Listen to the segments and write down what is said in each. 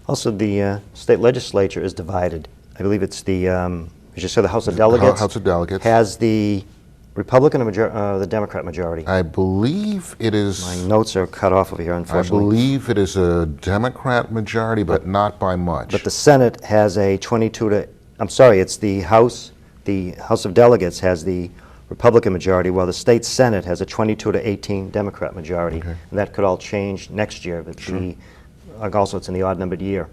Also, the state legislature is divided. I believe it's the, as you said, the House of Delegates. House of Delegates has the Republican or the Democrat majority. I believe it is. My notes are cut off over here, unfortunately. I believe it is a Democrat majority, but not by much. But the Senate has a 22 to, I'm sorry, it's the House of Delegates has the Republican majority, while the state Senate has a 22 to 18 Democrat majority. Okay. And that could all change next year, but Sure. also it's in the odd-numbered year.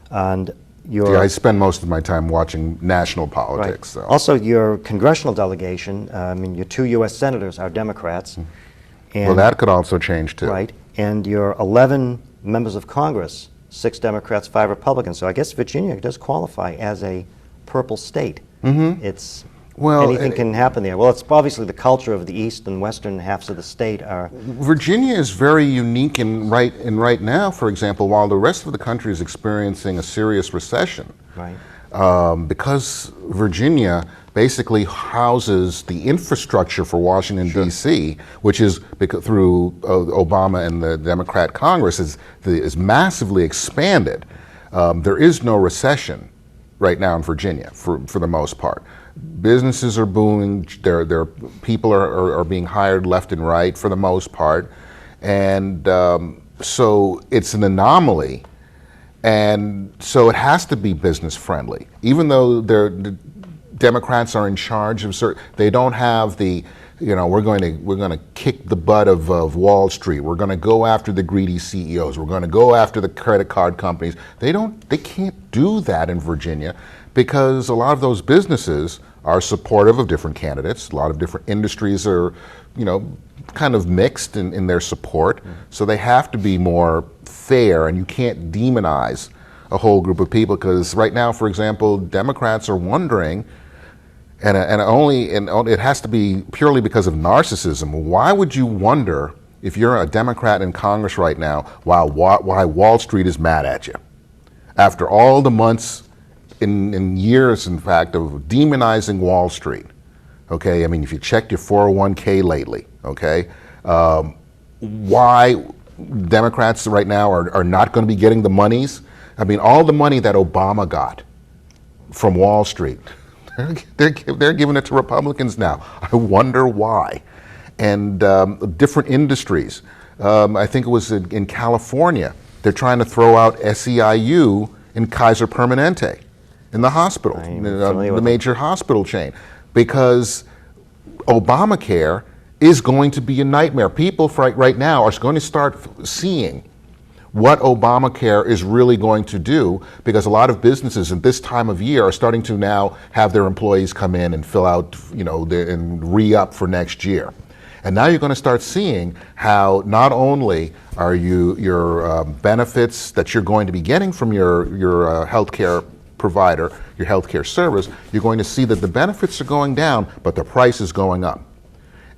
And I spend most of my time watching national politics. Right. So. Also, your congressional delegation, your 2 U.S. senators are Democrats. And, well, that could also change too. Right, and your 11 members of Congress, 6 Democrats, 5 Republicans. So I guess Virginia does qualify as a purple state. Mm-hmm. It's Well, anything can happen there. Well, it's obviously the culture of the east and western halves of the state are. Virginia is very unique right now, for example, while the rest of the country is experiencing a serious recession. Right. Because Virginia basically houses the infrastructure for Washington, Sure. D.C., which is through Obama and the Democrat Congress is massively expanded. There is no recession right now in Virginia for the most part. Businesses are booming, their people are being hired left and right for the most part, and so it's an anomaly, and so it has to be business friendly. Even though the Democrats are in charge of certain, they don't have the, we're going to kick the butt of Wall Street. We're going to go after the greedy CEOs. We're going to go after the credit card companies. They can't do that in Virginia, because a lot of those businesses are supportive of different candidates. A lot of different industries are, kind of mixed in their support. So they have to be more fair, and you can't demonize a whole group of people, because right now, for example, Democrats are wondering, and it has to be purely because of narcissism. Why would you wonder, if you're a Democrat in Congress right now, why Wall Street is mad at you? After all the months, in years, in fact, of demonizing Wall Street, okay? I mean, if you checked your 401k lately, okay? Why Democrats right now are not going to be getting the monies? I mean, all the money that Obama got from Wall Street, they're giving it to Republicans now. I wonder why. And different industries. I think it was in California, they're trying to throw out SEIU in Kaiser Permanente, in the hospital, the major hospital chain, because Obamacare is going to be a nightmare. People right now are going to start seeing what Obamacare is really going to do, because a lot of businesses at this time of year are starting to now have their employees come in and fill out, and re-up for next year. And now you're going to start seeing how not only are your benefits that you're going to be getting from your healthcare provider, your healthcare service, you're going to see that the benefits are going down, but the price is going up.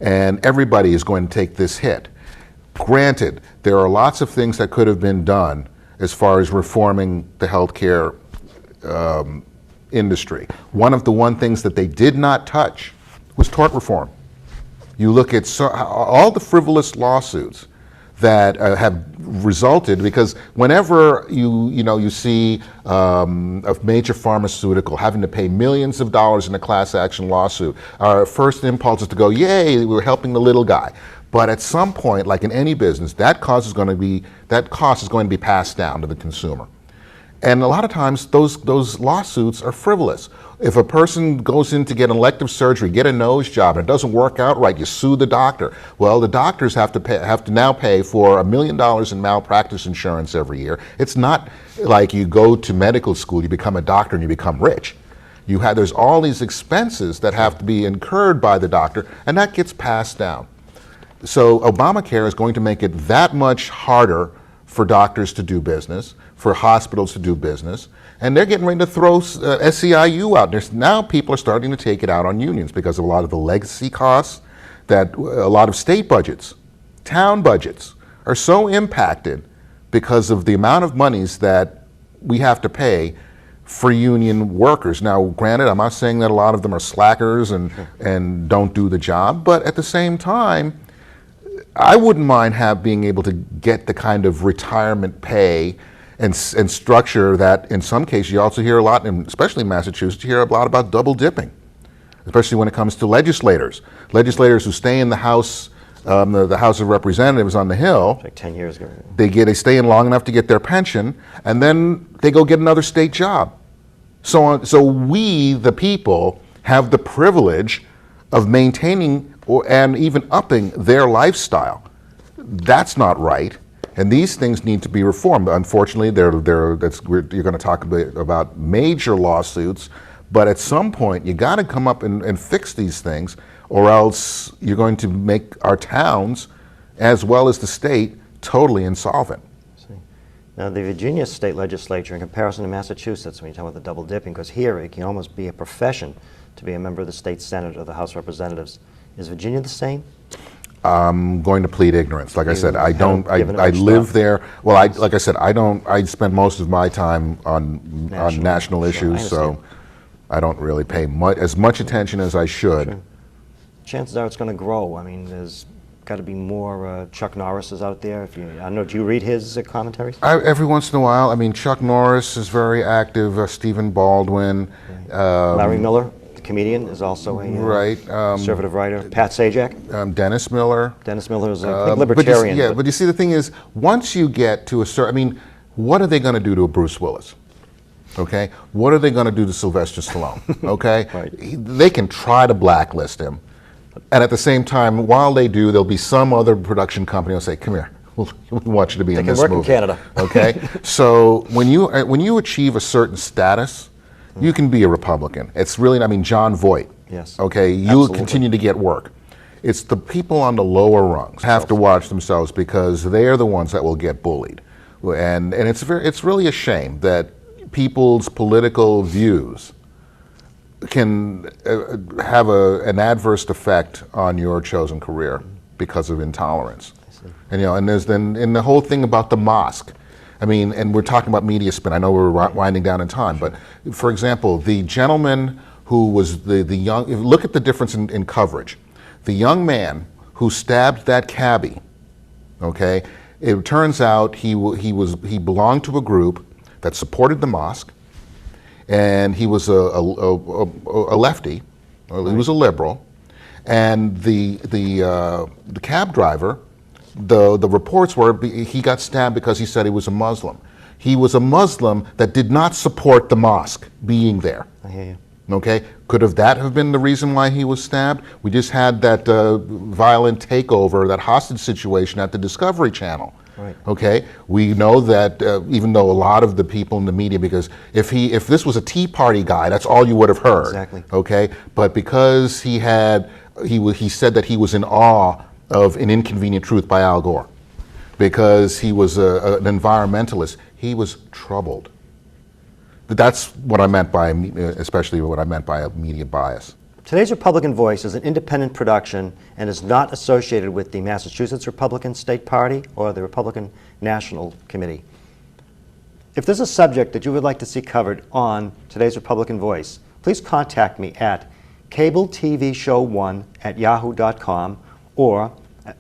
And everybody is going to take this hit. Granted, there are lots of things that could have been done as far as reforming the healthcare industry. One of the things that they did not touch was tort reform. You look at all the frivolous lawsuits that have resulted, because whenever you see a major pharmaceutical having to pay millions of dollars in a class action lawsuit, our first impulse is to go, yay, we're helping the little guy. But at some point, like in any business, that cost is going to be passed down to the consumer. And a lot of times those lawsuits are frivolous. If a person goes in to get an elective surgery, get a nose job, and it doesn't work out right, you sue the doctor. Well, the doctors have to now pay for $1 million in malpractice insurance every year. It's not like you go to medical school, you become a doctor, and you become rich. There's all these expenses that have to be incurred by the doctor, and that gets passed down. So Obamacare is going to make it that much harder for doctors to do business, for hospitals to do business, and they're getting ready to throw SEIU out. Now people are starting to take it out on unions because of a lot of the legacy costs, that a lot of state budgets, town budgets are so impacted because of the amount of monies that we have to pay for union workers. Now, granted, I'm not saying that a lot of them are slackers and don't do the job, but at the same time, I wouldn't mind being able to get the kind of retirement pay and structure that in some cases you also hear a lot, and especially in Massachusetts, you hear a lot about double dipping, especially when it comes to legislators. Legislators who stay in the House, the House of Representatives on the Hill. Like 10 years ago. They stay in long enough to get their pension, and then they go get another state job. So we, the people, have the privilege of maintaining and even upping their lifestyle. That's not right, and these things need to be reformed. Unfortunately, you're going to talk a bit about major lawsuits, but at some point you got to come up and fix these things, or else you're going to make our towns, as well as the state, totally insolvent. Now, the Virginia state legislature, in comparison to Massachusetts, when you talk about the double dipping, because here it can almost be a profession to be a member of the state Senate or the House of Representatives. Is Virginia the same? I'm going to plead ignorance. Like I said, I haven't given it I much live thought? there. Well, like I said, I spend most of my time on national Sure, I issues, so understand. I don't really pay as much attention as I should. Sure. Chances are it's going to grow. I mean, there's got to be more Chuck Norrises out there. I don't know, do you read his commentaries? Every once in a while, I mean, Chuck Norris is very active, Stephen Baldwin. Larry Miller, the comedian, is also a Right. conservative writer. Pat Sajak. Dennis Miller. Dennis Miller is a But libertarian. but you see, the thing is, once you get to a certain, I mean, what are they going to do to a Bruce Willis? Okay? What are they going to do to Sylvester Stallone? Okay? Right. They can try to blacklist him. And at the same time, while they do, there'll be some other production company that'll say, come here, we want you to be in can this work in movie. Canada. Okay? So when you achieve a certain status, you can be a Republican. It's really, I mean, John Voight. Yes. Okay? You'll Absolutely. continue to get work. It's the people on the lower rungs have to watch themselves, because they are the ones that will get bullied. And it's really a shame that people's political views can have an adverse effect on your chosen career because of intolerance. And and there's the whole thing about the mosque. I mean, and we're talking about media spin. I know we're winding down in time, but for example, the gentleman who was the young, look at the difference in coverage. The young man who stabbed that cabbie, okay, it turns out he belonged to a group that supported the mosque, and he was a lefty, or he was a liberal, and the cab driver, the reports were he got stabbed because he said he was a Muslim. He was a Muslim that did not support the mosque being there. I hear you. Okay, that have been the reason why he was stabbed? We just had that violent takeover, that hostage situation at the Discovery Channel. Right. Okay, we know that even though a lot of the people in the media, because if this was a Tea Party guy, that's all you would have heard. Exactly. Okay, but because he said that he was in awe of An Inconvenient Truth by Al Gore, because he was an environmentalist, he was troubled. That's what I meant by, especially what I meant by a media bias. Today's Republican Voice is an independent production and is not associated with the Massachusetts Republican State Party or the Republican National Committee. If there's a subject that you would like to see covered on Today's Republican Voice, please contact me at cabletvshow1@yahoo.com or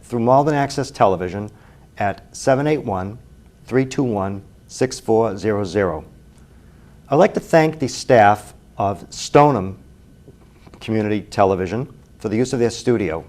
through Malden Access Television at 781-321-6400. I'd like to thank the staff of Stoneham Community Television for the use of their studio.